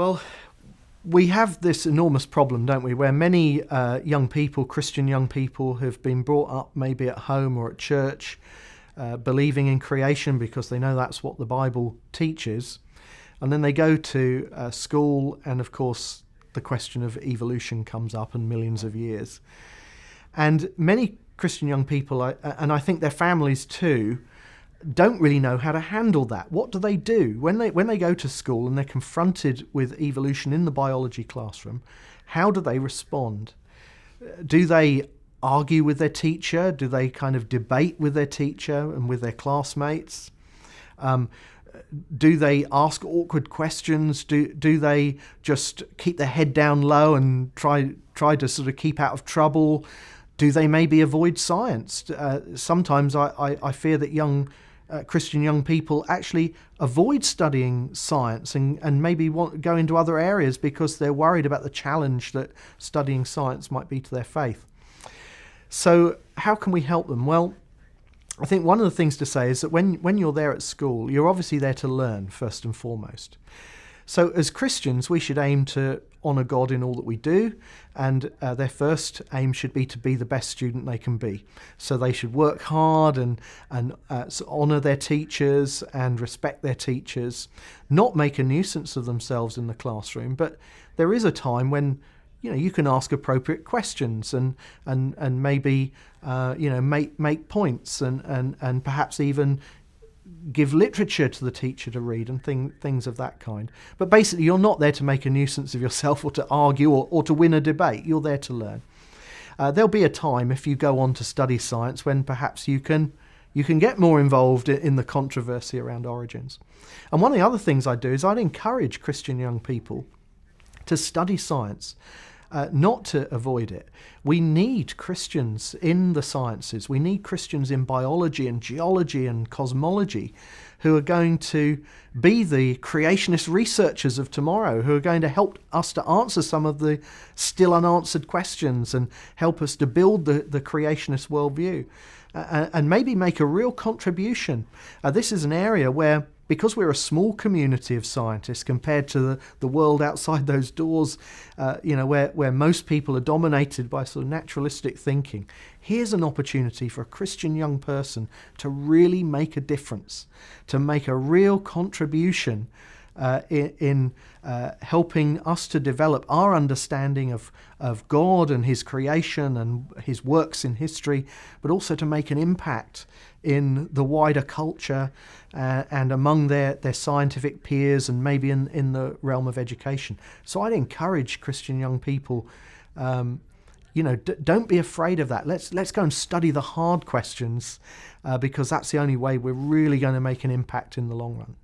Well, we have this enormous problem, don't we, where many young people, Christian young people, have been brought up maybe at home or at church, believing in creation because they know that's what the Bible teaches. And then they go to school, and of course the question of evolution comes up and millions of years. And many Christian young people, and I think their families too, don't really know how to handle that. What do? When they go to school and they're confronted with evolution in the biology classroom, how do they respond? Do they argue with their teacher? Do they kind of debate with their teacher and with their classmates? Do they ask awkward questions? Do they just keep their head down low and try to sort of keep out of trouble? Do they maybe avoid science? Sometimes I fear that Christian young people actually avoid studying science and maybe go into other areas because they're worried about the challenge that studying science might be to their faith. So how can we help them? Well, I think one of the things to say is that when you're there at school, you're obviously there to learn first and foremost. So as Christians, we should aim to honour God in all that we do, and their first aim should be to be the best student they can be. So they should work hard and honour their teachers and respect their teachers, not make a nuisance of themselves in the classroom. But there is a time when you can ask appropriate questions and maybe make points and perhaps even give literature to the teacher to read and things of that kind. But basically, you're not there to make a nuisance of yourself or to argue or to win a debate. You're there to learn. There'll be a time if you go on to study science when perhaps you can get more involved in the controversy around origins. And one of the other things I do is I'd encourage Christian young people to study science. Not to avoid it. We need Christians in the sciences. We need Christians in biology and geology and cosmology who are going to be the creationist researchers of tomorrow, who are going to help us to answer some of the still unanswered questions and help us to build the creationist worldview and maybe make a real contribution. This is an area where, because we're a small community of scientists compared to the world outside those doors, where most people are dominated by sort of naturalistic thinking, here's an opportunity for a Christian young person to really make a difference, to make a real contribution in helping us to develop our understanding of God and his creation and his works in history, but also to make an impact in the wider culture and among their scientific peers and maybe in the realm of education. So I'd encourage Christian young people, don't be afraid of that. Let's go and study the hard questions because that's the only way we're really going to make an impact in the long run.